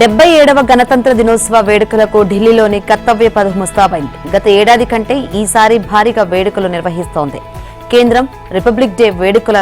77వ గణతంత్ర దినోత్సవ వేడుకలకు ఢిల్లీలోని కర్తవ్య పథ్ ముస్తాబైంది. గత ఏడాది కంటే ఈసారి భారీగా వేడుకలు నిర్వహిస్తోంది. కేంద్రం రిపబ్లిక్ డే వేడుకల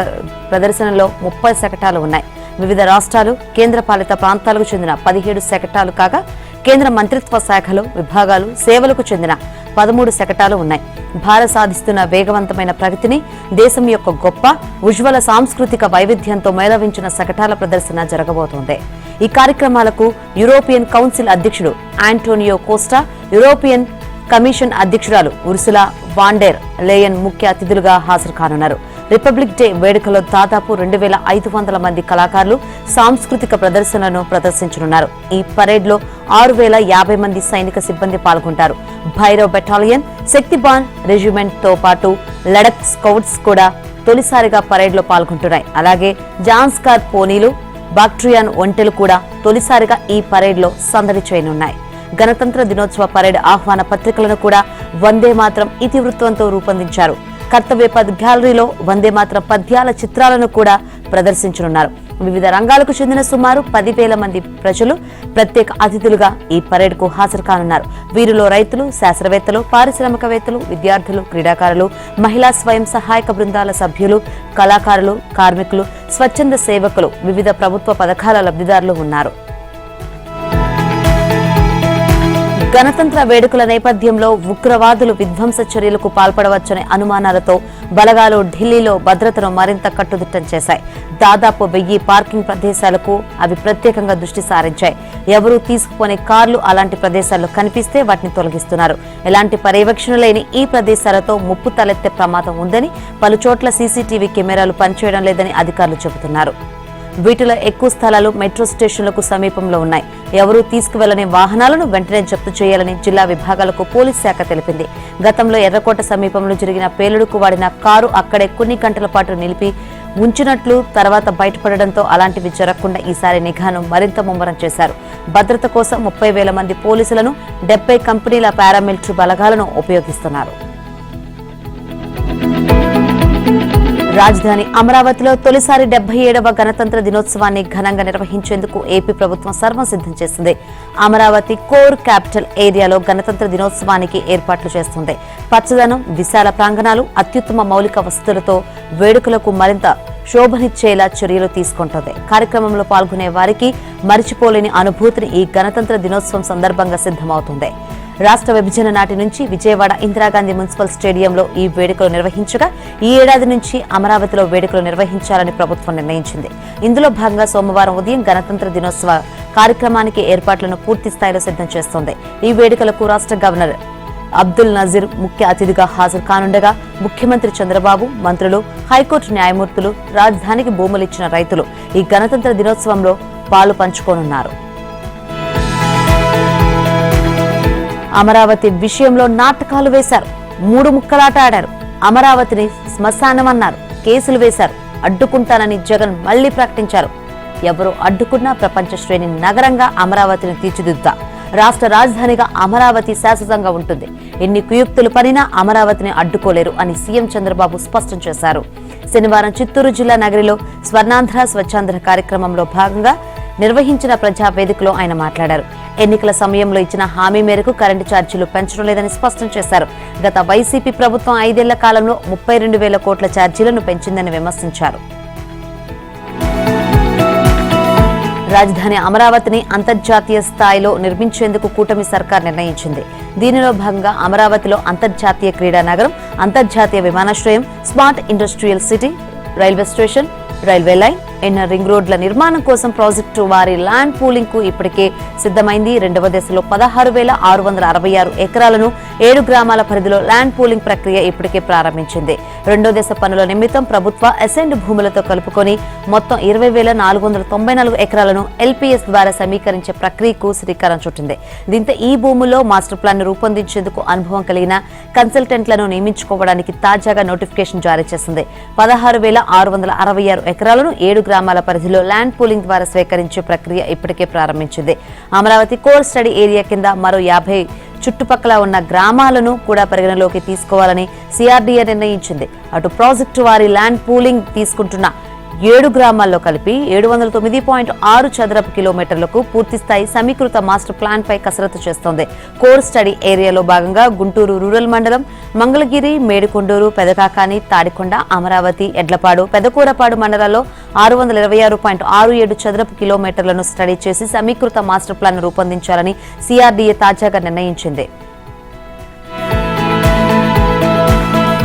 ప్రదర్శనలో 30 శకటాలు ఉన్నాయి. వివిధ రాష్ట్రాలు, కేంద్రపాలిత ప్రాంతాలకు చెందిన 17 శకటాలు కాగా కేంద్ర మంత్రిత్వ శాఖలు, విభాగాలు, సేవలకు చెందిన 13 శకటాలు ఉన్నాయి. భారత్ సాధిస్తున్న వేగవంతమైన ప్రగతిని, దేశం యొక్క గొప్ప ఉజ్వల సాంస్కృతిక వైవిధ్యంతో మేళవించిన శకటాల ప్రదర్శన జరగబోతోంది. ఈ కార్యక్రమాలకు యూరోపియన్ కౌన్సిల్ అధ్యక్షుడు ఆంటోనియో కోస్టా, యూరోపియన్ కమిషన్ అధ్యక్షురాలు ఉర్సులా వాన్ డెర్ లేయన్ ముఖ్య అతిథులుగా హాజరు కానున్నారు. రిపబ్లిక్ డే వేడుకలో దాదాపు 2500 మంది కళాకారులు సాంస్కృతిక ప్రదర్శనలను ప్రదర్శించనున్నారు. ఈ పరేడ్లో 6050 మంది సైనిక సిబ్బంది పాల్గొంటారు. భైరవ్ బెటాలియన్, శక్తిబాన్ రెజిమెంట్ తో పాటు లడక్ స్కౌట్స్ కూడా తొలిసారిగా పరేడ్లో పాల్గొంటున్నాయి. అలాగే జాన్స్కార్ పోనీలు, బాక్ట్రియాన్ ఒంటెలు కూడా తొలిసారిగా ఈ పరేడ్లో సందడి చేయనున్నాయి. గణతంత్ర దినోత్సవ పరేడ్ ఆహ్వాన పత్రికలను కూడా వందే మాత్రం ఇతివృత్తంతో రూపొందించారు. కర్తవ్య పథ్ గ్యాలరీలో వందే మాత్రం పద్యాల చిత్రాలను కూడా ప్రదర్శించనున్నారు. వివిధ రంగాలకు చెందిన సుమారు 10,000 మంది ప్రజలు ప్రత్యేక అతిథులుగా ఈ పరేడ్కు హాజరు కానున్నారు. వీరిలో రైతులు, శాస్త్రవేత్తలు, పారిశ్రామికవేత్తలు, విద్యార్థులు, క్రీడాకారులు, మహిళా స్వయం సహాయక బృందాల సభ్యులు, కళాకారులు, కార్మికులు, స్వచ్ఛంద సేవకులు, వివిధ ప్రభుత్వ పథకాల లబ్ధిదారులు ఉన్నారు. గణతంత్ర వేడుకల నేపథ్యంలో ఉగ్రవాదులు విధ్వంస చర్యలకు పాల్పడవచ్చనే అనుమానాలతో బలగాలు ఢిల్లీలో భద్రతను మరింత కట్టుదిట్టం చేశాయి. దాదాపు 1000 పార్కింగ్ ప్రదేశాలకు అవి ప్రత్యేకంగా దృష్టి సారించాయి. ఎవరూ తీసుకుపోని కార్లు అలాంటి ప్రదేశాల్లో కనిపిస్తే వాటిని తొలగిస్తున్నారు. ఎలాంటి పర్యవేక్షణ లేని ఈ ప్రదేశాలతో ముప్పు తలెత్తే ప్రమాదం ఉందని, పలుచోట్ల సీసీటీవీ కెమెరాలు పనిచేయడం లేదని అధికారులు చెబుతున్నారు. వీటిలో ఎక్కువ స్థలాలు మెట్రో స్టేషన్లకు సమీపంలో ఉన్నాయి. ఎవరూ తీసుకువెళ్లని వాహనాలను వెంటనే జప్తు చేయాలని జిల్లా విభాగాలకు పోలీస్ శాఖ తెలిపింది. గతంలో ఎర్రకోట సమీపంలో జరిగిన పేలుడుకు వాడిన కారు అక్కడే కొన్ని గంటల పాటు నిలిపి ఉంచినట్లు తర్వాత బయటపడడంతో అలాంటివి జరగకుండా ఈసారి నిఘాను మరింత ముమ్మరం చేశారు. భద్రత కోసం 30,000 మంది పోలీసులను, 70 కంపెనీల పారామిలిటరీ బలగాలను ఉపయోగిస్తున్నారు. రాజధాని అమరావతిలో తొలిసారి 77వ గణతంత్ర దినోత్సవాన్ని ఘనంగా నిర్వహించేందుకు ఏపీ ప్రభుత్వం సర్వం సిద్ధం చేసింది. అమరావతి కోర్ క్యాపిటల్ ఏరియాలో గణతంత్ర దినోత్సవానికి ఏర్పాట్లు చేస్తుంది. పచ్చదనం, విశాల ప్రాంగణాలు, అత్యుత్తమ మౌలిక వసతులతో వేడుకలకు మరింత శోభనిచ్చేలా చర్యలు తీసుకుంటోంది. కార్యక్రమంలో పాల్గొనే వారికి మరిచిపోలేని అనుభూతిని ఈ గణతంత్ర దినోత్సవం సందర్భంగా సిద్ధమవుతుంది. రాష్ట్ర విభజన నాటి నుంచి విజయవాడ ఇందిరాగాంధీ మున్సిపల్ స్టేడియంలో ఈ వేడుకలు నిర్వహించగా ఈ ఏడాది నుంచి అమరావతిలో వేడుకలు నిర్వహించాలని ప్రభుత్వం నిర్ణయించింది. ఇందులో భాగంగా సోమవారం ఉదయం గణతంత్ర దినోత్సవ కార్యక్రమానికి ఏర్పాట్లను పూర్తి స్థాయిలో సిద్ధం చేస్తోంది. ఈ వేడుకలకు రాష్ట్ర గవర్నర్ అబ్దుల్ నజీర్ ముఖ్య అతిథిగా హాజరు కానుండగా ముఖ్యమంత్రి చంద్రబాబు, మంత్రులు, హైకోర్టు న్యాయమూర్తులు, రాజధానికి భూములిచ్చిన రైతులు ఈ గణతంత్ర దినోత్సవంలో పాలు పంచుకోనున్నారు. అమరావతి విషయంలో నాటకాలు వేశారు. 3 ముక్కలాట ఆడారు. అమరావతిని శ్మశానం అన్నారు. కేసులు వేశారు. అడ్డుకుంటానని జగన్ మళ్లీ ప్రకటించారు. ఎవరో అడ్డుకున్నా ప్రపంచ శ్రేణి నగరంగా అమరావతిని తీర్చిదిద్దుతా, రాష్ట్ర రాజధానిగా అమరావతి శాశ్వతంగా ఉంటుంది. ఎన్ని కుయుక్తులు పనినా అమరావతిని అడ్డుకోలేరు అని సీఎం చంద్రబాబు స్పష్టం చేశారు. శనివారం చిత్తూరు జిల్లా నగరిలో స్వర్ణాంధ్ర స్వచ్ఛాంధ్ర కార్యక్రమంలో భాగంగా నిర్వహించిన ప్రజావేదికలో ఆయన మాట్లాడారు. ఎన్నికల సమయంలో ఇచ్చిన హామీ మేరకు కరెంటు ఛార్జీలు పెంచడం లేదని స్పష్టం చేశారు. గత వైసీపీ ప్రభుత్వం 5 ఏళ్ల కాలంలో 32,000 కోట్ల ఛార్జీలను పెంచిందని విమర్శించారు. రాజధాని అమరావతిని అంతర్జాతీయ స్థాయిలో నిర్మించేందుకు కూటమి సర్కార్ నిర్ణయించింది. దీనిలో భాగంగా అమరావతిలో అంతర్జాతీయ క్రీడా నగరం, అంతర్జాతీయ విమానాశ్రయం, smart industrial city, railway station, railway line, inner ring రోడ్ల నిర్మాణం కోసం ప్రాజెక్టు వారి ల్యాండ్ పూలింగ్ కు ఇప్పటికే సిద్ధమైంది. 2వ దశలో 16,666 ఎకరాలను 7 గ్రామాల పరిధిలో ల్యాండ్ పూలింగ్ ప్రక్రియ ఇప్పటికే ప్రారంభించింది. 2వ దశ పనుల నిమిత్తం ప్రభుత్వ అసైన్డ్ భూములతో కలుపుకొని మొత్తం 20,494 ఎకరాలను ఎల్పీఎస్ ద్వారా సమీకరించే ప్రక్రియకు శ్రీకారం చుట్టింది. దీంతో ఈ భూముల్లో మాస్టర్ ప్లాన్ రూపొందించేందుకు అనుభవం కలిగిన కన్సల్టెంట్లను నియమించుకోవడానికి తాజాగా నోటిఫికేషన్ జారీ చేసింది. 16,666 ఎకరాలను 7 గ్రామాల పరిధిలో ల్యాండ్ పూలింగ్ ద్వారా స్వీకరించే ప్రక్రియ ఇప్పటికే ప్రారంభించింది. అమరావతి కోర్ స్టడీ ఏరియా కింద మరో 50 చుట్టుపక్కల ఉన్న గ్రామాలను కూడా పరిగణలోకి తీసుకోవాలని సిఆర్డీఏ నిర్ణయించింది. అటు ప్రాజెక్టు వారి ల్యాండ్ పూలింగ్ తీసుకుంటున్న 7 గ్రామాల్లో కలిపి 709.6 చదరపు కిలోమీటర్లకు పూర్తిస్థాయి సమీకృత మాస్టర్ ప్లాన్ పై కసరత్తు చేస్తోంది. కోర్ స్టడీ ఏరియాలో భాగంగా గుంటూరు రూరల్ మండలం మంగళగిరి, మేడికొండూరు, పెదకాకాని, తాడికొండ, అమరావతి, ఎడ్లపాడు, పెదకూరపాడు మండలాల్లో 626.67 చదరపు కిలోమీటర్లను స్టడీ చేసి సమీకృత మాస్టర్ ప్లాన్ రూపొందించాలని సిఆర్డీఏ తాజాగా నిర్ణయించింది.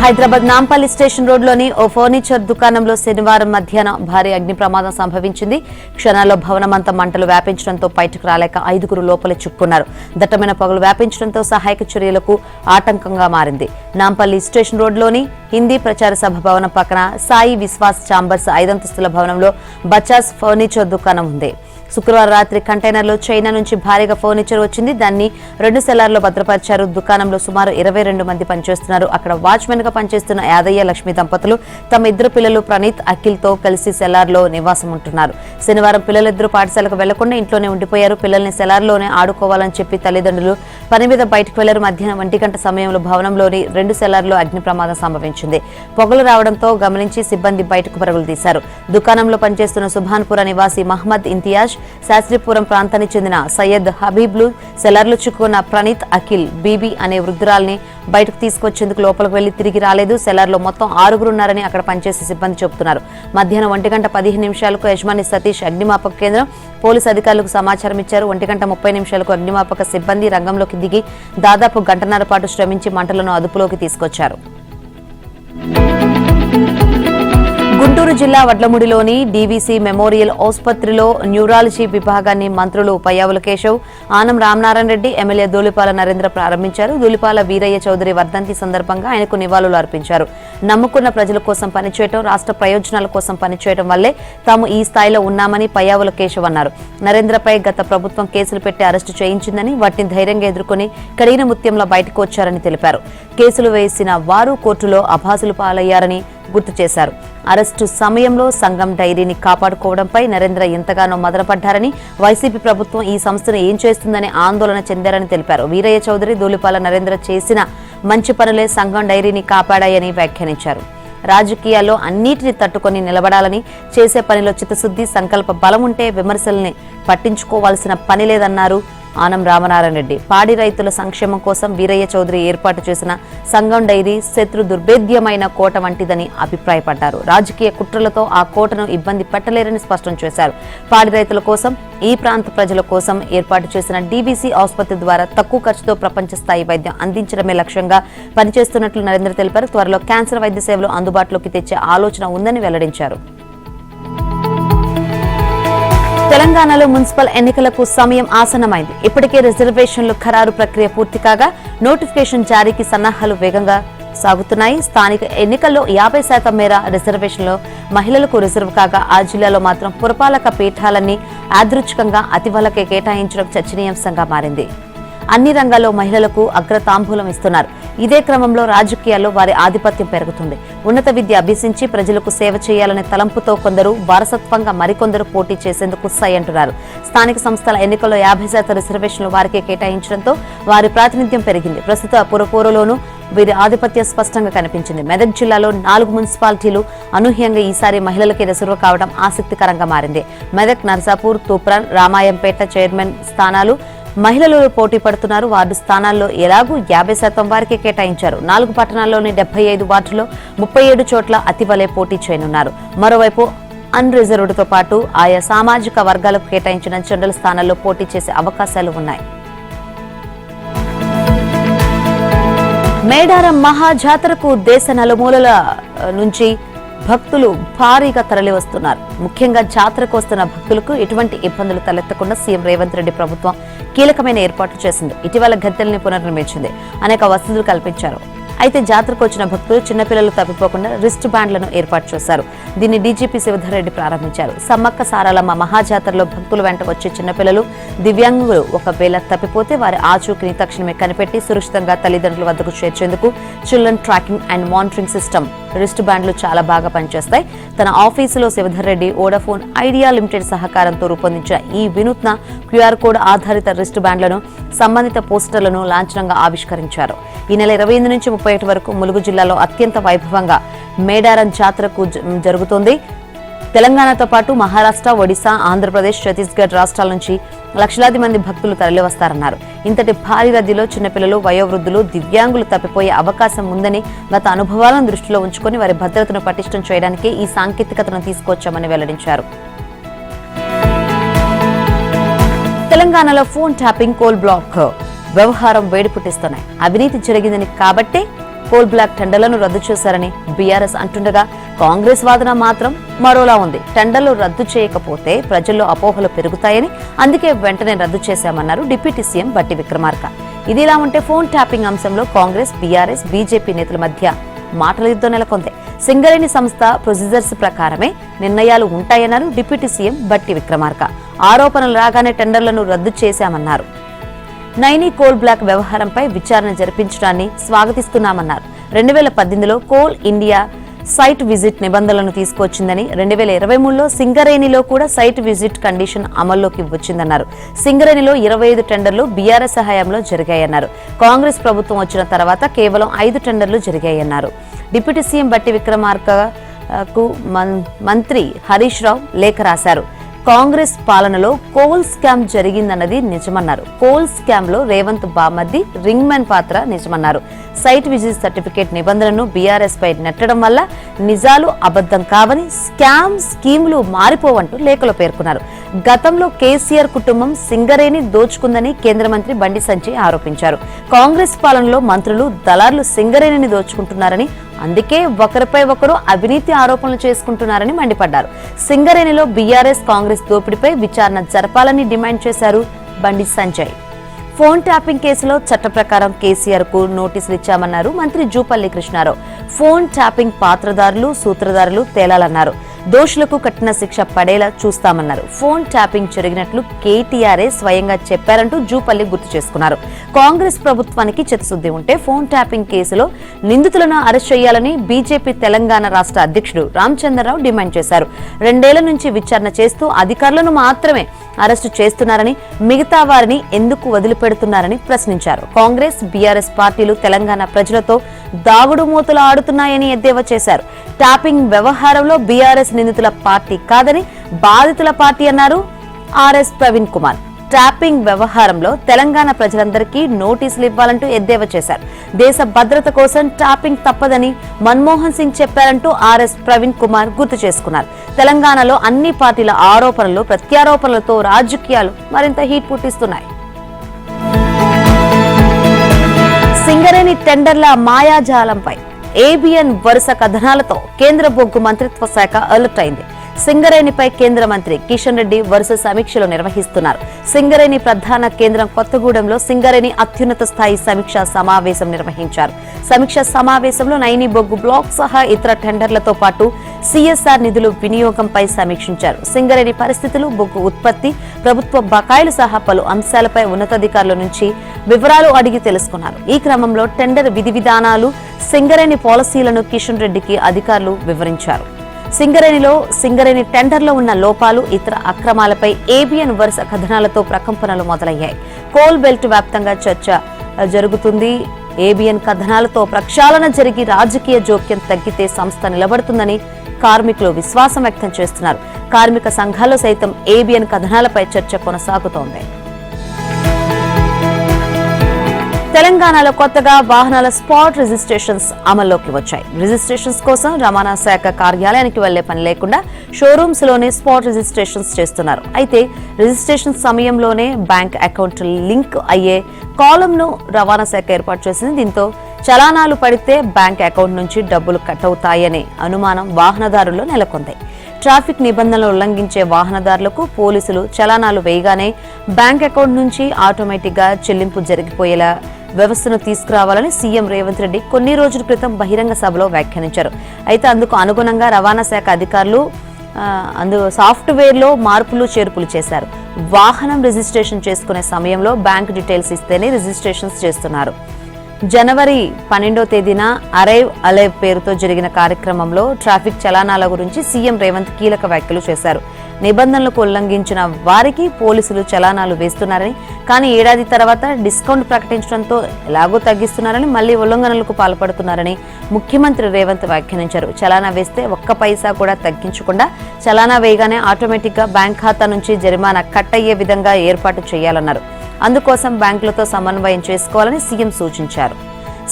హైదరాబాద్ నాంపల్లి స్టేషన్ రోడ్లోని ఓ ఫర్నిచర్ దుకాణంలో శనివారం మధ్యాహ్నం భారీ అగ్ని ప్రమాదం సంభవించింది. క్షణాల్లో భవనమంతా మంటలు వ్యాపించడంతో బయటకు రాలేక 5గురు లోపలే చిక్కుకున్నారు. దట్టమైన పొగలు వ్యాపించడంతో సహాయక చర్యలకు ఆటంకంగా మారింది. నాంపల్లి స్టేషన్ రోడ్లోని హిందీ ప్రచార సభ భవనం పక్కన సాయి విశ్వాస్ ఛాంబర్స్ 5 అంతస్తుల భవనంలో బజాజ్ ఫర్నిచర్ దుకాణం ఉంది. శుక్రవారం రాత్రి కంటైనర్లో చైనా నుంచి భారీగా ఫర్నిచర్ వచ్చింది. దాన్ని 2 సెల్లార్లో భద్రపరిచారు. దుకాణంలో సుమారు 22 మంది పనిచేస్తున్నారు. అక్కడ వాచ్మెన్ గా పనిచేస్తున్న యాదయ్య, లక్ష్మి దంపతులు తమ 2 పిల్లలు ప్రణీత్, అఖిల్ తో కలిసి సెల్లార్లో నివాసం ఉంటున్నారు. శనివారం పిల్లలిద్దరూ పాఠశాలకు వెళ్లకుండా ఇంట్లోనే ఉండిపోయారు. పిల్లల్ని సెల్లార్లోనే ఆడుకోవాలని చెప్పి తల్లిదండ్రులు పని మీద బయటకు వెళ్లారు. మధ్యాహ్నం 1 గంట సమయంలో భవనంలోని 2 సెల్లార్లో అగ్ని ప్రమాదం సంభవించింది. పొగలు రావడంతో గమనించి సిబ్బంది బయటకు పరుగులు తీశారు. దుకాణంలో పనిచేస్తున్న సుభాన్పుర నివాసి మహ్మద్ ఇంతియాజ్, శాస్త్రీపురం ప్రాంతానికి చెందిన సయ్యద్ హబీబ్లు, సెల్లార్లో చిక్కుకున్న ప్రణీత్, అఖిల్, బీబీ అనే వృద్ధురాల్ని బయటకు తీసుకొచ్చేందుకు లోపలికి వెళ్లి తిరిగి రాలేదు. సెల్లార్లో మొత్తం 6గురు ఉన్నారని అక్కడ పనిచేసే సిబ్బంది చెబుతున్నారు. మధ్యాహ్నం 1 గంట 15 నిమిషాలకు యజమాని సతీష్ అగ్నిమాపక కేంద్రం పోలీసు అధికారులకు సమాచారం ఇచ్చారు. 1 గంట 30 నిమిషాలకు అగ్నిమాపక సిబ్బంది రంగంలోకి దిగి దాదాపు గంటన్నర పాటు శ్రమించి మంటలను అదుపులోకి తీసుకొచ్చారు. గుంటూరు జిల్లా వడ్లముడిలోని డీవీసీ మెమోరియల్ ఆసుపత్రిలో న్యూరాలజీ విభాగాన్ని మంత్రులు పయ్యావుల కేశవ్, ఆనం రామనారాయణ రెడ్డి, ఎమ్మెల్యే ధూళిపాల నరేంద్ర ప్రారంభించారు. ధూళిపాల వీరయ్య చౌదరి వర్ధంతి సందర్భంగా ఆయనకు నివాళులు అర్పించారు. నమ్ముకున్న ప్రజల కోసం పనిచేయడం, రాష్ట్ర ప్రయోజనాల కోసం పనిచేయడం వల్లే తాము ఈ స్థాయిలో ఉన్నామని పయ్యావుల కేశవ్ అన్నారు. నరేంద్రపై గత ప్రభుత్వం కేసులు పెట్టి అరెస్టు చేయించిందని, వాటిని ధైర్యంగా ఎదుర్కొని కడిగిన ముత్యంలో బయటకు వచ్చారని తెలిపారు. కేసులు వేసిన వారు కోర్టులో అభాసులు పాలయ్యారని గుర్తు చేశారు. అరెస్టు సమయంలో సంఘం డైరీని కాపాడుకోవడంపై నరేంద్ర ఎంతగానో మదనపడ్డారని, వైసీపీ ప్రభుత్వం ఈ సంస్థను ఏం చేస్తుందని ఆందోళన చెందారని తెలిపారు. వీరయ్య చౌదరి, ధూళిపాల నరేంద్ర చేసిన మంచి పనులే సంఘం డైరీని కాపాడాయని వ్యాఖ్యానించారు. రాజకీయాల్లో అన్నిటిని తట్టుకొని నిలబడాలని, చేసే పనిలో చిత్తశుద్ధి, సంకల్ప బలం ఉంటే విమర్శల్ని పట్టించుకోవాల్సిన పని లేదన్నారు ఆనం రామనారాయణ రెడ్డి. పాడి రైతుల సంక్షేమం కోసం వీరయ్య చౌదరి ఏర్పాటు చేసిన సంఘం డైరీ శత్రు దుర్భేద్యమైన కోట వంటిదని అభిప్రాయపడ్డారు. రాజకీయ కుట్రలతో ఆ కోటను ఇబ్బంది పెట్టలేరని స్పష్టం చేశారు. పాడి రైతుల కోసం, ఈ ప్రాంత ప్రజల కోసం ఏర్పాటు చేసిన డీబీసీ ఆసుపత్రి ద్వారా తక్కువ ఖర్చుతో ప్రపంచ స్థాయి వైద్యం అందించడమే లక్ష్యంగా పనిచేస్తున్నట్లు నరేంద్ర తెలిపారు. త్వరలో క్యాన్సర్ వైద్య సేవలు అందుబాటులోకి తెచ్చే ఆలోచన ఉందని వెల్లడించారు. తెలంగాణలో మున్సిపల్ ఎన్నికలకు సమయం ఆసన్నమైంది. ఇప్పటికే రిజర్వేషన్లు ఖరారు ప్రక్రియ పూర్తి కాగా నోటిఫికేషన్ జారీకి సన్నాహాలు వేగంగా సాగుతున్నాయి. స్థానిక ఎన్నికల్లో 50% మేర రిజర్వేషన్లు మహిళలకు రిజర్వ్ కాగా ఆ జిల్లాలో మాత్రం పురపాలక పీఠాలన్నీ యాదృచ్ఛికంగా అతివలకే కేటాయించడం చర్చనీయాంశంగా మారింది. అన్ని రంగాల్లో మహిళలకు అగ్రతాంబూలం ఇస్తున్నారు. ఇదే క్రమంలో రాజకీయాల్లో వారి ఆధిపత్యం పెరుగుతుంది. ఉన్నత విద్య అభ్యసించి ప్రజలకు సేవ చేయాలనే తలంపుతో కొందరు, వారసత్వంగా మరికొందరు పోటీ చేసేందుకు సై అంటున్నారు. స్థానిక సంస్థల ఎన్నికల్లో 50% రిజర్వేషన్లు వారికే కేటాయించడంతో వారి ప్రాతినిధ్యం పెరిగింది. ప్రస్తుత పురపోరులోనూ వీరి ఆధిపత్యం స్పష్టంగా కనిపించింది. మెదక్ జిల్లాలో 4 మున్సిపాలిటీలు అనూహ్యంగా ఈసారి మహిళలకే రిజర్వ్ కావడం ఆసక్తికరంగా మారింది. మెదక్, నర్సాపూర్, తూప్రాన్, రామాయంపేట చైర్మన్ స్థానాలు మహిళలు పోటీ పడుతున్నారు. వార్డు స్థానాల్లో ఎలాగూ 50% వారికి కేటాయించారు. 4 పట్టణాల్లోని 75 వార్డుల్లో 37 చోట్ల అతివలే పోటీ చేయనున్నారు. మరోవైపు అన్రిజర్వ్డ్తో పాటు ఆయా సామాజిక వర్గాలకు కేటాయించిన జనరల్ స్థానాల్లో పోటీ చేసే అవకాశాలు ఉన్నాయి. మేడారం మహాజాతరకు దేశ నలుమూలల నుంచి భక్తులు భారీగా తరలివస్తున్నారు. ముఖ్యంగా జాతరకు వస్తున్న భక్తులకు ఎటువంటి ఇబ్బందులు తలెత్తకుండా సీఎం రేవంత్ రెడ్డి ప్రభుత్వం కీలకమైన ఏర్పాట్లు చేసింది. ఇటీవల గద్దెల్ని పునర్నిర్మించింది, అనేక వసతులు కల్పించారు. అయితే జాతరకు వచ్చిన భక్తులు, చిన్నపిల్లలు తప్పిపోకుండా రిస్ట్ బ్యాండ్లను ఏర్పాటు చేశారు. దీన్ని డీజీపీ శివధర్ రెడ్డి ప్రారంభించారు. సమ్మక్క సారాలమ్మ మహాజాతరలో భక్తుల వెంట వచ్చే చిన్నపిల్లలు, దివ్యాంగులు ఒకవేళ తప్పిపోతే వారి ఆచూకీని తక్షణమే కనిపెట్టి సురక్షితంగా తల్లిదండ్రుల వద్దకు చేర్చేందుకు children tracking and monitoring system wrist బ్యాండ్లు చాలా బాగా పనిచేస్తాయి. తన ఆఫీసులో Shivadhar Reddy Vodafone idea limited సహకారంతో రూపొందించిన ఈ వినూత్న క్యూఆర్ కోడ్ ఆధారిత రిస్ట్ బ్యాండ్లను, సంబంధిత పోస్టర్లను లాంఛనంగా ఆవిష్కరించారు. ఈ నెల 28 నుంచి 31 వరకు ములుగు జిల్లాలో అత్యంత వైభవంగా మేడారం జాతరకు జరుగుతోంది. తెలంగాణతో పాటు మహారాష్ట్ర, ఒడిశా, ఆంధ్రప్రదేశ్, ఛత్తీస్గఢ్ రాష్ట్రాల నుంచి లక్షలాది మంది భక్తులు తరలివస్తారన్నారు. ఇంతటి భారీ రద్దీలో చిన్నపిల్లలు, వయోవృద్ధులు, దివ్యాంగులు తప్పిపోయే అవకాశం ఉందని గత అనుభవాలను దృష్టిలో ఉంచుకుని వారి భద్రతను పటిష్టం చేయడానికి ఈ సాంకేతికతను తీసుకొచ్చామని వెల్లడించారు. తెలంగాణలో ఫోన్ ట్యాపింగ్, కోల్ బ్లాక్ వ్యవహారం వేడి పుట్టిస్తున్నాయి. అవినీతి జరిగిందని కాబట్టే కోల్ బ్లాక్ టెండర్లను రద్దు చేశారని బీఆర్ఎస్ అంటుండగా కాంగ్రెస్ వాదన మాత్రం మరోలా ఉంది. టెండర్లు రద్దు చేయకపోతే ప్రజల్లో అపోహలు పెరుగుతాయని అందుకే వెంటనే రద్దు చేశామన్నారు డిప్యూటీ సీఎం బట్టి విక్రమార్క. ఇదిలా ఉంటే ఫోన్ ట్యాపింగ్ అంశంలో కాంగ్రెస్, బీఆర్ఎస్, బీజేపీ నేతల మధ్య మాటల యుద్ధం నెలకొంది. సింగరేణి సంస్థ ప్రొసీజర్స్ ప్రకారమే నిర్ణయాలు ఉంటాయన్నారు డిప్యూటీ సీఎం బట్టి విక్రమార్క. ఆరోపణలు రాగానే టెండర్లను రద్దు చేశామన్నారు. నైనీ కోల్ బ్లాక్ వ్యవహారంపై విచారణ జరిపించడాన్ని స్వాగతిస్తున్నామన్నారు. 2018లో కోల్ ఇండియా సైట్ విజిట్ నిబంధనలను తీసుకొచ్చిందని, 2023లో సింగరేణిలో కూడా సైట్ విజిట్ కండిషన్ అమల్లోకి వచ్చిందన్నారు. సింగరేణిలో 25 టెండర్లు బీఆర్ఎస్ హయాంలో జరిగాయన్నారు. కాంగ్రెస్ ప్రభుత్వం వచ్చిన తర్వాత కేవలం 5 టెండర్లు జరిగాయన్నారు. డిప్యూటీ సీఎం బట్టి విక్రమార్కకు మంత్రి హరీష్ రావు లేఖ రాశారు. కాంగ్రెస్ పాలనలో కోల్ స్కామ్ జరిగిందన్నది నిజమన్నారు. కోల్ స్కామ్ లో రేవంత్ బామర్ది రింగ్ మ్యాన్ పాత్ర నిజమన్నారు. సైట్ విజిట్ సర్టిఫికేట్ నిబంధనలను బీఆర్ఎస్ పై నెట్టడం వల్ల నిజాలు అబద్ధం కావని, స్కామ్ స్కీములు మారిపోవంటూ లేఖలో పేర్కొన్నారు. గతంలో కేసీఆర్ కుటుంబం సింగరేణి దోచుకుందని కేంద్ర మంత్రి బండి సంజయ్ ఆరోపించారు. కాంగ్రెస్ పాలనలో మంత్రులు, దళార్లు సింగరేణిని దోచుకుంటున్నారని, అందుకే ఒకరిపై ఒకరు అవినీతి ఆరోపణలు చేసుకుంటున్నారని మండిపడ్డారు. సింగరేణిలో బీఆర్ఎస్, కాంగ్రెస్ దోపిడీపై విచారణ జరపాలని డిమాండ్ చేశారు బండి సంజయ్. ఫోన్ ట్యాపింగ్ కేసులో చట్ట ప్రకారం కేసీఆర్ కు నోటీసులు ఇచ్చామన్నారు మంత్రి జూపల్లి కృష్ణారావు. ఫోన్ ట్యాపింగ్ పాత్రదారులు, సూత్రధారులు తేలాలన్నారు. దోషులకు కఠిన శిక్ష పడేలా చూస్తామన్నారు. ఫోన్ ట్యాపింగ్ జరిగినట్లు కేటీఆర్ఏ స్వయంగా చెప్పారంటూ జూపల్లి గుర్తు చేసుకున్నారు. కాంగ్రెస్ ప్రభుత్వానికి చిత్తశుద్ధి ఉంటే ఫోన్ ట్యాపింగ్ కేసులో నిందితులను అరెస్ట్ చేయాలని బీజేపీ తెలంగాణ రాష్ట్ర అధ్యక్షుడు రామచంద్రరావు డిమాండ్ చేశారు. 2 ఏళ్ల నుంచి విచారణ చేస్తూ అధికారులను మాత్రమే అరెస్టు చేస్తున్నారని, మిగతా వారిని ఎందుకు వదిలిపెడుతున్నారని ప్రశ్నించారు. కాంగ్రెస్, బీఆర్ఎస్ పార్టీలు తెలంగాణ ప్రజలతో దాగుడు మూతలు ఆడుతున్నాయని ఎద్దేవా చేశారు. ట్యాపింగ్ వ్యవహారంలో బీఆర్ఎస్ నిందితుల పార్టీ కాదని బాధితుల పార్టీ అన్నారు ఆర్ఎస్ ప్రవీణ్ కుమార్. ట్యాపింగ్ వ్యవహారంలో తెలంగాణ ప్రజలందరికీ నోటీసులు ఇవ్వాలంటూ ఎద్దేవా చేశారు. దేశ భద్రత కోసం ట్యాపింగ్ తప్పదని మన్మోహన్ సింగ్ చెప్పారంటూ ఆర్ఎస్ ప్రవీణ్ కుమార్ గుర్తు చేసుకున్నారు. తెలంగాణలో అన్ని పార్టీల ఆరోపణలు, ప్రత్యారోపణలతో రాజకీయాలు మరింత హీట్ పుట్టిస్తున్నాయి. సింగరేణి టెండర్ల మాయాజాలంపై ఏబిఎన్ వరుస కథనాలతో కేంద్ర బొగ్గు మంత్రిత్వ శాఖ అలర్ట్ అయింది. సింగరేణిపై కేంద్ర మంత్రి కిషన్ రెడ్డి వరుస సమీక్షలు నిర్వహిస్తున్నారు. సింగరేణి ప్రధాన కేంద్రం కొత్తగూడెంలో సింగరేణి అత్యున్నత స్థాయి సమీక్షా సమావేశం నిర్వహించారు. సమీక్షా సమావేశంలో నైనీ బొగ్గు బ్లాక్ సహా ఇతర టెండర్లతో పాటు సిఎస్ఆర్ నిధులు వినియోగంపై సమీక్షించారు. సింగరేణి పరిస్థితులు, బొగ్గు ఉత్పత్తి, ప్రభుత్వ బకాయిలు సహా పలు అంశాలపై ఉన్నతాధికారుల నుంచి వివరాలు అడిగి తెలుసుకున్నారు. ఈ క్రమంలో టెండర్ విధి విధానాలు, సింగరేణి పాలసీలను కిషన్ రెడ్డికి అధికారులు వివరించారు. సింగరేణి టెండర్లో ఉన్న లోపాలు, ఇతర అక్రమాలపై ఏబిఎన్ వరుస కథనాలతో ప్రకంపనలు మొదలయ్యాయి. కోల్ బెల్ట్ వ్యాప్తంగా చర్చ జరుగుతుంది. ఏబిఎన్ కథనాలతో ప్రక్షాళన జరిగి రాజకీయ జోక్యం తగ్గితే సంస్థ నిలబడుతుందని కార్మికులు విశ్వాసం వ్యక్తం చేస్తున్నారు. కార్మిక సంఘాల్లో సైతం ఏబిఎన్ కథనాలపై చర్చ కొనసాగుతోంది. తెలంగాణలో కొత్తగా వాహనాల స్పాట్ రిజిస్ట్రేషన్స్ అమల్లోకి వచ్చాయి. రిజిస్ట్రేషన్స్ కోసం రవాణా శాఖ కార్యాలయానికి వెళ్లే పని లేకుండా షోరూమ్స్ లోనే స్పాట్ రిజిస్ట్రేషన్స్ చేస్తున్నారు. అయితే రిజిస్ట్రేషన్ సమయంలోనే బ్యాంక్ అకౌంట్ లింక్ అయ్యే కాలంను రవాణా శాఖ ఏర్పాటు చేసింది. దీంతో చలానాలు పడితే బ్యాంక్ అకౌంట్ నుంచి డబ్బులు కట్ అవుతాయనే అనుమానం వాహనదారుల్లో నెలకొంది. ట్రాఫిక్ నిబంధనలు ఉల్లంఘించే వాహనదారులకు పోలీసులు చలానాలు వేయగానే బ్యాంక్ అకౌంట్ నుంచి ఆటోమేటిక్ గా చెల్లింపు జరిగిపోయేలా వ్యవస్థను తీసుకురావాలని సీఎం రేవంత్ రెడ్డి కొన్ని రోజుల క్రితం బహిరంగ సభలో వ్యాఖ్యానించారు. అయితే అందుకు అనుగుణంగా రవాణా శాఖ అధికారులు సాఫ్ట్వేర్ లో మార్పులు చేర్పులు చేశారు. వాహనం రిజిస్ట్రేషన్ చేసుకునే సమయంలో బ్యాంక్ డీటెయిల్స్ ఇస్తేనే రిజిస్ట్రేషన్స్ చేస్తున్నారు. జనవరి 12వ తేదీన అరైవ్ అలైవ్ పేరుతో జరిగిన కార్యక్రమంలో ట్రాఫిక్ చలానాల గురించి సీఎం రేవంత్ కీలక వ్యాఖ్యలు చేశారు. నిబంధనలకు ఉల్లంఘించిన వారికి పోలీసులు చలానాలు వేస్తున్నారని, కానీ ఏడాది తర్వాత డిస్కౌంట్ ప్రకటించడంతో ఎలాగో తగ్గిస్తున్నారని, మళ్లీ ఉల్లంఘనలకు పాల్పడుతున్నారని ముఖ్యమంత్రి రేవంత్ వ్యాఖ్యానించారు. చలానా వేస్తే ఒక్క పైసా కూడా తగ్గించకుండా చలానా వేయగానే ఆటోమేటిక్ గా బ్యాంక్ ఖాతా నుంచి జరిమానా కట్ అయ్యే విధంగా ఏర్పాటు చేయాలన్నారు. అందుకోసం బ్యాంకులతో సమన్వయం చేసుకోవాలని సీఎం సూచించారు.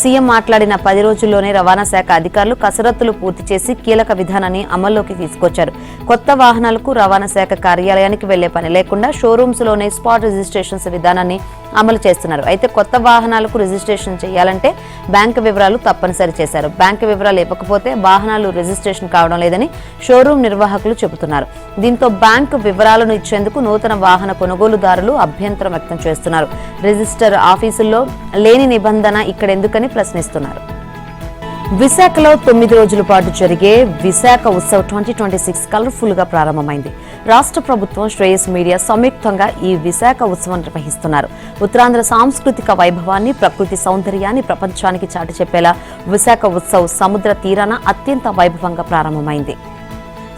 సీఎం మాట్లాడిన 10 రోజుల్లోనే రవాణా శాఖ అధికారులు కసరత్తులు పూర్తి చేసి కీలక విధానాన్ని అమల్లోకి తీసుకొచ్చారు. కొత్త వాహనాలకు రవాణా శాఖ కార్యాలయానికి వెళ్లే పని లేకుండా షోరూమ్స్ లోనే స్పాట్ రిజిస్ట్రేషన్స్ విధానాన్ని అమలు చేస్తున్నారు. అయితే కొత్త వాహనాలకు రిజిస్ట్రేషన్ చేయాలంటే బ్యాంకు వివరాలు తప్పనిసరి చేశారు. బ్యాంకు వివరాలు ఇవ్వకపోతే వాహనాలు రిజిస్ట్రేషన్ కావడం లేదని షోరూమ్ నిర్వాహకులు చెబుతున్నారు. దీంతో బ్యాంకు వివరాలను ఇచ్చేందుకు నూతన వాహన కొనుగోలుదారులు అభ్యంతరం వ్యక్తం చేస్తున్నారు. రిజిస్టర్ ఆఫీసుల్లో లేని నిబంధన ఇక్కడెందుకని ప్రశ్నిస్తున్నారు. విశాఖలో 9 రోజుల పాటు జరిగే విశాఖ ఉత్సవ్ 2026 కలర్ఫుల్ గా ప్రారంభమైంది. రాష్ట్ర ప్రభుత్వం, శ్రేయస్ మీడియా సంయుక్తంగా ఈ విశాఖ ఉత్సవం నిర్వహిస్తున్నారు. ఉత్తరాంధ్ర సాంస్కృతిక వైభవాన్ని, ప్రకృతి సౌందర్యాన్ని ప్రపంచానికి చాటి చెప్పేలా విశాఖ ఉత్సవ్ సముద్ర తీరాన అత్యంత వైభవంగా ప్రారంభమైంది.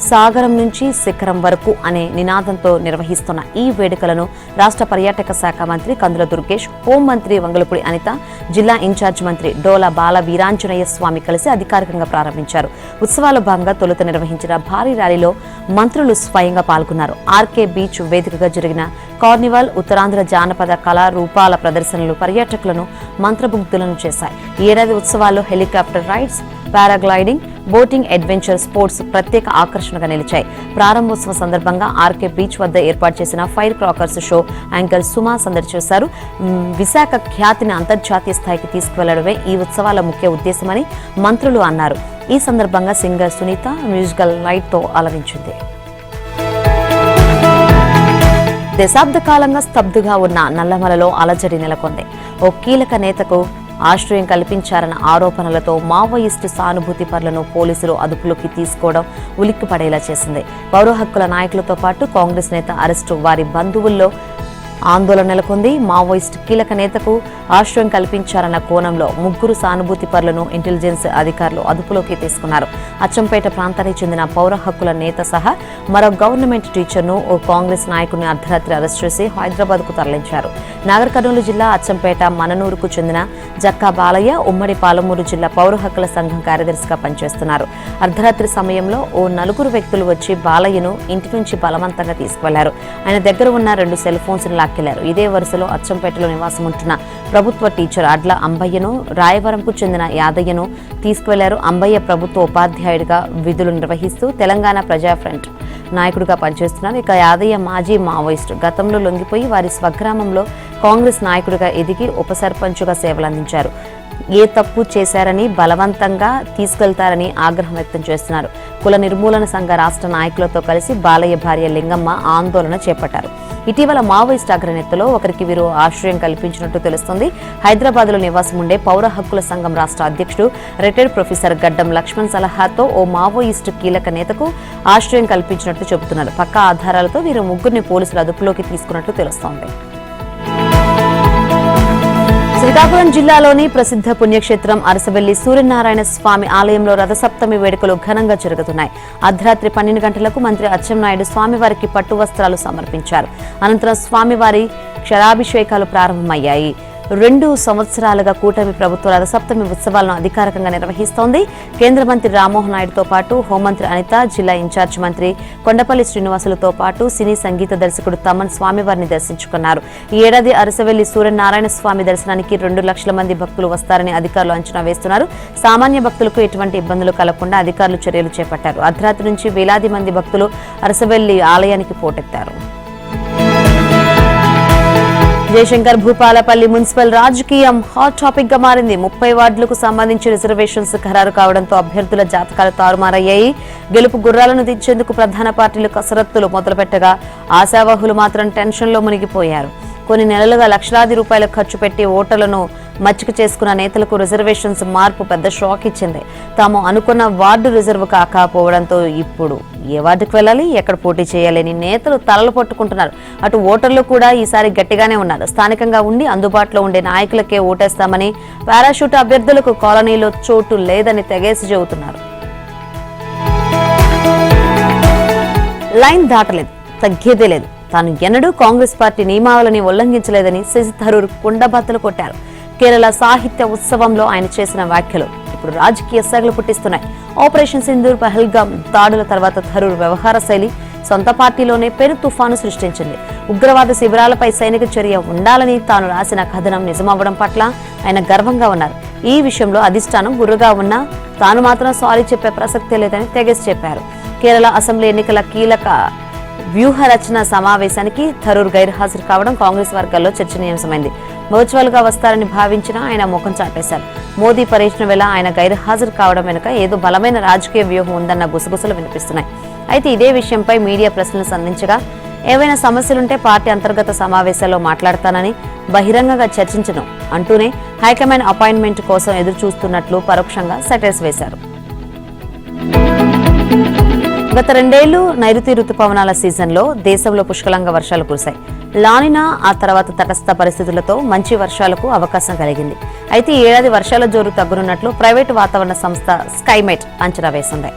సాగరం నుంచి శిఖరం వరకు అనే నినాదంతో నిర్వహిస్తున్న ఈ వేడుకలను రాష్ట్ర పర్యాటక శాఖ మంత్రి కందుల దుర్గేష్, హోంమంత్రి వంగలపూడి అనిత, జిల్లా ఇన్ఛార్జ్ మంత్రి డోలా బాల వీరాంజనేయ స్వామి కలిసి అధికారికంగా ప్రారంభించారు. ఉత్సవాల భాగంగా తొలుత నిర్వహించిన భారీ ర్యాలీలో మంత్రులు స్వయంగా పాల్గొన్నారు. ఆర్కే బీచ్ వేదికగా జరిగిన కార్నివాల్, ఉత్తరాంధ్ర జానపద కళారూపాల ప్రదర్శనలు పర్యాటకులను మంత్రముగ్ధులను చేశాయి. ఈ ఏడాది ఉత్సవాల్లో helicopter rides, paragliding, boating, adventure sports ప్రత్యేక ఆకర్షణగా నిలిచాయి. ప్రారంభోత్సవ సందర్భంగా ఆర్కే బీచ్ వద్ద ఏర్పాటు చేసిన ఫైర్ క్రాకర్స్ షో యాంకర్ సుమా సందడి చేశారు. విశాఖ ఖ్యాతిని అంతర్జాతీయ స్థాయికి తీసుకువెళ్లడమే ఈ ఉత్సవాల ముఖ్య ఉద్దేశమని మంత్రులు అన్నారు. ఈ సందర్భంగా సింగర్ సునీత మ్యూజికల్ లైట్ తో అలరించింది. దశాబ్ద కాలంగా స్తబ్దుగా ఉన్న నల్లమలలో అలజడి నెలకొంది. ఓ కీలక నేతకు ఆశ్రయం కల్పించారన్న ఆరోపణలతో మావోయిస్టు సానుభూతి పరులను పోలీసులు అదుపులోకి తీసుకోవడం ఉలిక్కిపడేలా చేసింది. పౌర హక్కుల నాయకులతో పాటు కాంగ్రెస్ నేత అరెస్టు, వారి బంధువుల్లో ఆందోళన నెలకొంది. మావోయిస్టు కీలక నేతకు ఆశ్రయం కల్పించారన్న కోణంలో 3 సానుభూతి పరులను ఇంటెలిజెన్స్ అధికారులు అదుపులోకి తీసుకున్నారు. అచ్చంపేట ప్రాంతానికి చెందిన పౌర హక్కుల నేత సహా మరో గవర్నమెంట్ టీచర్ను ఓ కాంగ్రెస్ నాయకుడిని అర్ధరాత్రి అరెస్ట్ చేసి హైదరాబాద్ కు తరలించారు. నాగర్ కర్నూలు జిల్లా అచ్చంపేట మననూరుకు చెందిన జక్కా బాలయ్య ఉమ్మడి పాలమూరు జిల్లా పౌర హక్కుల సంఘం కార్యదర్శిగా పనిచేస్తున్నారు. అర్ధరాత్రి సమయంలో ఓ 4 వ్యక్తులు వచ్చి బాలయ్యను ఇంటి నుంచి బలవంతంగా తీసుకువెళ్లారు. ఆయన దగ్గర ఉన్న 2 సెల్ ఫోన్స్ లాక్కెళ్లారు. ఇదే వరుసలో అచ్చంపేటలో నివాసం ఉంటున్న ప్రభుత్వ టీచర్ అడ్ల అంబయ్యను, రాయవరంకు చెందిన యాదయ్యను తీసుకువెళ్లారు. అంబయ్య ప్రభుత్వ ఉపాధ్యాయుడిగా విధులు నిర్వహిస్తూ తెలంగాణ ప్రజా ఫ్రంట్ నాయకుడిగా పనిచేస్తున్నారు. ఇక యాదయ్య మాజీ మావోయిస్టు, గతంలో లొంగిపోయి వారి స్వగ్రామంలో కాంగ్రెస్ నాయకుడిగా ఎదిగి ఉప సర్పంచుగా సేవలందించారు. ఏ తప్పు చేశారని బలవంతంగా తీసుకెళ్తారని ఆగ్రహం వ్యక్తం చేస్తున్నారు. కుల నిర్మూలన సంఘ రాష్ట్ర నాయకులతో కలిసి బాలయ్య భార్య లింగమ్మ ఆందోళన చేపట్టారు. ఇటీవల మావోయిస్ట్ అగ్రనేతలో ఒకరికి వీరు ఆశ్రయం కల్పించినట్టు తెలుస్తోంది. హైదరాబాద్ లో నివాసం ఉండే పౌర హక్కుల సంఘం రాష్ట్ర అధ్యక్షుడు రిటైర్డ్ ప్రొఫెసర్ గడ్డం లక్ష్మణ్ సలహాతో ఓ మావోయిస్టు కీలక నేతకు ఆశ్రయం కల్పించినట్టు చెబుతున్నారు. పక్కా ఆధారాలతో వీరు 3 పోలీసులు అదుపులోకి తీసుకున్నట్లు తెలుస్తోంది. శ్రీకాకుళం జిల్లాలోని ప్రసిద్ధ పుణ్యక్షేత్రం అరసవెల్లి సూర్యనారాయణ స్వామి ఆలయంలో రథసప్తమి వేడుకలు ఘనంగా జరుగుతున్నాయి. అర్ధరాత్రి 12 గంటలకు మంత్రి అచ్చెన్నాయుడు స్వామివారికి పట్టు వస్త్రాలు సమర్పించారు. అనంతరం స్వామివారి క్షరాభిషేకాలు ప్రారంభమయ్యాయి. 2 సంవత్సరాలుగా కూటమి ప్రభుత్వ రథసప్తమి ఉత్సవాలను అధికారికంగా నిర్వహిస్తోంది. కేంద్ర మంత్రి రామ్మోహన్ నాయుడుతో పాటు హోంమంత్రి అనిత, జిల్లా ఇన్ఛార్జ్ మంత్రి కొండపల్లి శ్రీనివాసులతో పాటు సినీ సంగీత దర్శకుడు తమన్ స్వామివారిని దర్శించుకున్నారు. ఈ ఏడాది అరసవెల్లి సూర్యనారాయణ స్వామి దర్శనానికి 2 లక్షల మంది భక్తులు వస్తారని అధికారులు అంచనా వేస్తున్నారు. సామాన్య భక్తులకు ఎటువంటి ఇబ్బందులు కలగకుండా అధికారులు చర్యలు చేపట్టారు. అర్ధరాత్రి నుంచి వేలాది మంది భక్తులు అరసవెల్లి ఆలయానికి పోటెత్తారు. జయశంకర్ భూపాలపల్లి మున్సిపల్ రాజకీయం హాట్ టాపిక్ గా మారింది. 30 వార్డులకు సంబంధించి రిజర్వేషన్స్ ఖరారు కావడంతో అభ్యర్థుల జాతకాలు తారుమారయ్యాయి. గెలుపు గుర్రాలను దించేందుకు ప్రధాన పార్టీలు కసరత్తులు మొదలుపెట్టగా ఆశావాహులు మాత్రం టెన్షన్లో మునిగిపోయారు. కొన్ని నెలలుగా లక్షలాది రూపాయలు ఖర్చు పెట్టి ఓటర్లను మచ్చిక చేసుకున్న నేతలకు రిజర్వేషన్స్ మార్పు పెద్ద షాక్ ఇచ్చింది. తాము అనుకున్న వార్డు రిజర్వ్ కాకపోవడంతో ఇప్పుడు ఏ వార్డుకు వెళ్ళాలి, ఎక్కడ పోటీ చేయాలని నేతలు తలలు పట్టుకుంటున్నారు. అటు ఓటర్లు కూడా ఈసారి గట్టిగానే ఉన్నారు. స్థానికంగా ఉండి అందుబాటులో ఉండే నాయకులకే ఓటేస్తామని, పారాషూట్ అభ్యర్థులకు కాలనీలో చోటు లేదని తెగేసి చెబుతున్నారు. లైన్ దాటలేదు, తగ్గేదే లేదు. తాను ఎన్నడూ కాంగ్రెస్ పార్టీ నియమావళిని ఉల్లంఘించలేదని శశి థరూర్ కుండబద్దలు కొట్టారు. కేరళ సాహిత్య ఉత్సవంలో ఆయన చేసిన వ్యాఖ్యలు ఇప్పుడు రాజకీయ సగలు పుట్టిస్తున్నాయి. ఆపరేషన్ సింధూర్, పహల్గాం దాడుల తర్వాత థరూర్ వ్యవహార శైలి సొంత పార్టీలోనే పెను తుఫాను సృష్టించింది. ఉగ్రవాద శిబిరాలపై సైనిక చర్య ఉండాలని తాను రాసిన కథనం నిజమవ్వడం పట్ల ఆయన గర్వంగా ఉన్నారు. ఈ విషయంలో అధిష్టానం గుర్రుగా ఉన్నా తాను మాత్రం సారీ చెప్పే ప్రసక్తే లేదని తెగేసి చెప్పారు. కేరళ అసెంబ్లీ ఎన్నికల కీలక వ్యూహ రచన సమావేశానికి థరూర్ గైర్హాజరు కావడం కాంగ్రెస్ వర్గాల్లో చర్చనీయాంశమైంది. వర్చువల్ గా వస్తారని భావించినా ఆయన ముఖం చాటేశారు. మోదీ పర్యటన వేళ ఆయన గైర్హాజరు కావడం వెనుక ఏదో బలమైన రాజకీయ వ్యూహం ఉందన్న గుసగుసలు వినిపిస్తున్నాయి. అయితే ఇదే విషయంపై మీడియా ప్రశ్నలు సంధించగా ఏవైనా సమస్యలుంటే పార్టీ అంతర్గత సమావేశాల్లో మాట్లాడతానని, బహిరంగంగా చర్చించను అంటూనే హైకమాండ్ అపాయింట్మెంట్ కోసం ఎదురు చూస్తున్నట్లు పరోక్షంగా సెటైర్స్ వేశారు. గత 2 ఏళ్లు నైరుతి రుతుపవనాల సీజన్లో దేశంలో పుష్కలంగా వర్షాలు కురిశాయి. లానినా ఆ తర్వాత తటస్థ పరిస్థితులతో మంచి వర్షాలకు అవకాశం కలిగింది. అయితే ఈ ఏడాది వర్షాల జోరు తగ్గనున్నట్లు ప్రైవేటు వాతావరణ సంస్థ స్కైమెట్ అంచనా వేసింది.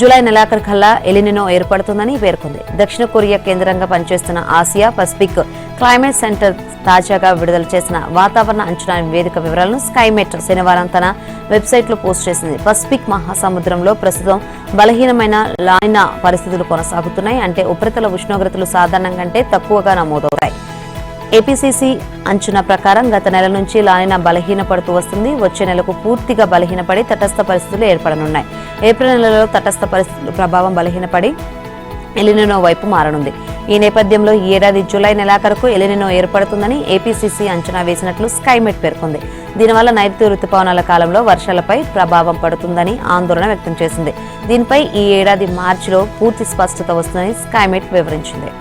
జూలై నెలాఖరుకల్లా ఎలినినో ఏర్పడుతుందని పేర్కొంది. దక్షిణ కొరియా కేంద్రంగా పనిచేస్తున్న ఆసియా పసిఫిక్ క్లైమేట్ సెంటర్ తాజాగా విడుదల చేసిన వాతావరణ అంచనా నివేదిక వివరాలను స్కైమెట్ శనివారం తన వెబ్సైట్లో పోస్ట్ చేసింది. పసిఫిక్ మహాసముద్రంలో ప్రస్తుతం బలహీనమైన లానినా పరిస్థితులు కొనసాగుతున్నాయి. అంటే ఉపరితల ఉష్ణోగ్రతలు సాధారణం కంటే తక్కువగా నమోదవుతాయి. ఏపీసీసీ అంచనా ప్రకారం గత నెల నుంచి లానినా బలహీనపడుతూ వస్తుంది. వచ్చే నెలకు పూర్తిగా బలహీనపడి తటస్థ పరిస్థితులు ఏర్పడనున్నాయి. ఏప్రిల్ నెలలో తటస్థ పరిస్థితుల ప్రభావం బలహీనపడి ఎలినినో వైపు మారనుంది. ఈ నేపథ్యంలో ఈ ఏడాది జూలై నెలాఖరుకు ఎలినినో ఏర్పడుతుందని ఏపీసీసీ అంచనా వేసినట్లు స్కైమెట్ పేర్కొంది. దీనివల్ల నైరుతి రుతుపవనాల కాలంలో వర్షాలపై ప్రభావం పడుతుందని ఆందోళన వ్యక్తం చేసింది. దీనిపై ఈ ఏడాది మార్చిలో పూర్తి స్పష్టత వస్తుందని స్కైమెట్ వివరించింది.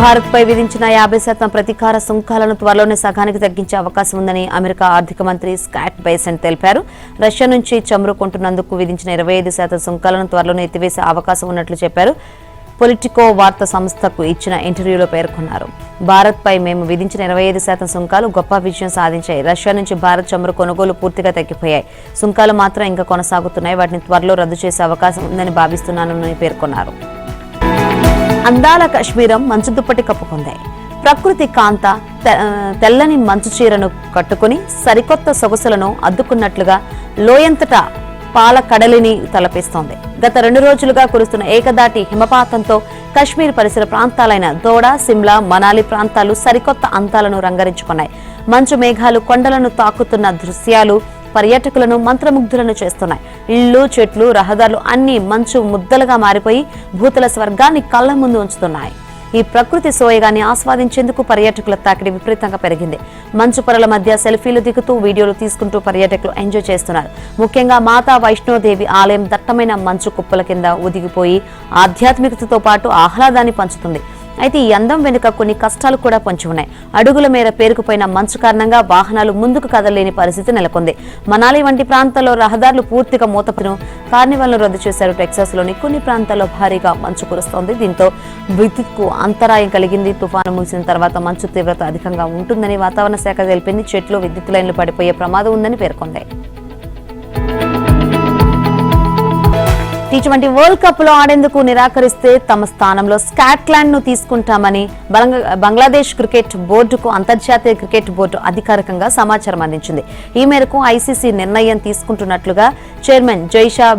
భారత్పై విధించిన 50% ప్రతీకార సుంకాలను త్వరలోనే సగానికి తగ్గించే అవకాశం ఉందని అమెరికా ఆర్థిక మంత్రి స్కాట్ బేసెంట్ తెలిపారు. రష్యా నుంచి చమురు కొంటున్నందుకు విధించిన 25% సుంకాలను త్వరలోనే ఎత్తివేసే అవకాశం ఉన్నట్లు చెప్పారు. పొలిటికో వార్తా సంస్థకు ఇచ్చిన ఇంటర్వ్యూలో పేర్కొన్నారు. భారత్పై మేము విధించిన 25% సుంకాలు గొప్ప విజయం సాధించాయి. రష్యా నుంచి భారత్ చమురు కొనుగోలు పూర్తిగా తగ్గిపోయాయి. సుంకాలు మాత్రం ఇంకా కొనసాగుతున్నాయి. వాటిని త్వరలో రద్దు చేసే అవకాశం ఉందని భావిస్తున్నానని పేర్కొన్నారు. అందాల కశ్మీరం మంచు దుప్పటి కప్పుకుంది. ప్రకృతి కాంత తెల్లని మంచు చీరను కట్టుకుని సరికొత్త సొగసులను అద్దుకున్నట్లుగా లోయంతటా పాల కడలిని తలపిస్తోంది. గత 2 రోజులుగా కురుస్తున్న ఏకదాటి హిమపాతంతో కశ్మీర్ పరిసర ప్రాంతాలైన దోడా, సిమ్లా, మనాలి ప్రాంతాలు సరికొత్త అందాలను రంగరించుకున్నాయి. మంచు మేఘాలు కొండలను తాకుతున్న దృశ్యాలు పర్యాటకులను మంత్రముగ్ధులను చేస్తున్నాయి. ఇళ్లు, చెట్లు, రహదారులు అన్ని మంచు ముద్దలుగా మారిపోయి భూతల స్వర్గాన్ని కళ్ల ముందు ఉంచుతున్నాయి. ఈ ప్రకృతి సోయగాన్ని ఆస్వాదించేందుకు పర్యాటకుల తాకిడి విపరీతంగా పెరిగింది. మంచు పొరల మధ్య సెల్ఫీలు దిగుతూ వీడియోలు తీసుకుంటూ పర్యాటకులు ఎంజాయ్ చేస్తున్నారు. ముఖ్యంగా మాతా వైష్ణోదేవి ఆలయం దట్టమైన మంచు కుప్పల కింద ఒదిగిపోయి ఆధ్యాత్మికతతో పాటు ఆహ్లాదాన్ని పంచుతుంది. అయితే ఈ అందం వెనుక కొన్ని కష్టాలు కూడా పొంచి ఉన్నాయి. అడుగుల మేర పేరుకుపోయిన మంచు కారణంగా వాహనాలు ముందుకు కదలలేని పరిస్థితి నెలకొంది. మనాలి వంటి ప్రాంతాల్లో రహదారులు పూర్తిగా మూతపడిన కార్నివాల్ను రద్దు చేశారు. టెక్సాస్ లోని కొన్ని ప్రాంతాల్లో భారీగా మంచు కురుస్తోంది. దీంతో విద్యుత్కు అంతరాయం కలిగింది. తుఫాను ముగిసిన తర్వాత మంచు తీవ్రత అధికంగా ఉంటుందని వాతావరణ శాఖ తెలిపింది. చెట్లు, విద్యుత్ లైన్లు పడిపోయే ప్రమాదం ఉందని పేర్కొంది. T20 వరల్డ్ కప్ లో ఆడేందుకు నిరాకరిస్తే తమ స్థానంలో స్కాట్లాండ్ ను తీసుకుంటామని బంగ్లాదేశ్ క్రికెట్ బోర్డుకు అంతర్జాతీయ క్రికెట్ బోర్డు అధికారికంగా సమాచారం అందించింది. ఈ మేరకు ఐసీసీ నిర్ణయం తీసుకుంటున్నట్లుగా chairman Jay Shah,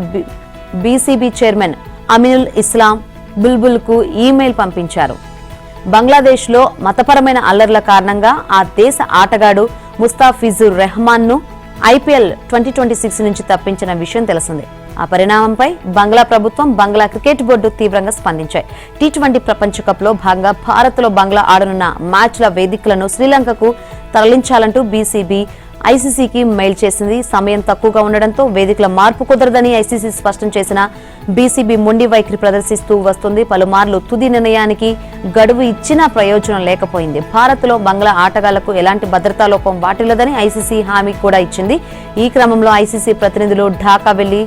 BCB chairman Aminul ఇస్లాం బుల్బుల్ కు ఈమెయిల్ పంపించారు. బంగ్లాదేశ్ లో మతపరమైన అల్లర్ల కారణంగా ఆ దేశ ఆటగాడు ముస్తాఫిజుర్ రెహమాన్ ను ఐపీఎల్ 2026 నుంచి తప్పించిన విషయం తెలిసిందే. ఆ పరిణామంపై బంగ్లా ప్రభుత్వం, బంగ్లా క్రికెట్ బోర్డు తీవ్రంగా స్పందించాయి. T20 ప్రపంచ కప్ లో భాగంగా భారత్ లో బంగ్లా ఆడనున్న మ్యాచ్ల వేదికలను శ్రీలంకకు తరలించాలంటూ బీసీబీ ఐసీసీకి మెయిల్ చేసింది. సమయం తక్కువగా ఉండడంతో వేదికల మార్పు కుదరదని ఐసీసీ స్పష్టం చేసిన బీసీబీ మొండి వైఖరి ప్రదర్శిస్తూ వస్తుంది. పలుమార్లు తుది నిర్ణయానికి గడువు ఇచ్చినా ప్రయోజనం లేకపోయింది. భారత్ లో బంగ్లా ఆటగాళ్లకు ఎలాంటి భద్రతా లోపం వాటిల్లదని ఐసీసీ హామీ కూడా ఇచ్చింది. ఈ క్రమంలో ఐసీసీ ప్రతినిధులు ఢాకా వెళ్లి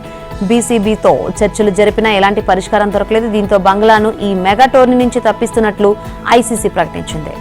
బీసీబీతో చర్చలు జరిపినా ఎలాంటి పరిష్కారం దొరకలేదు. దీంతో బంగ్లాను ఈ మెగా టోర్నీ నుంచి తప్పిస్తున్నట్లు ఐసీసీ ప్రకటించింది.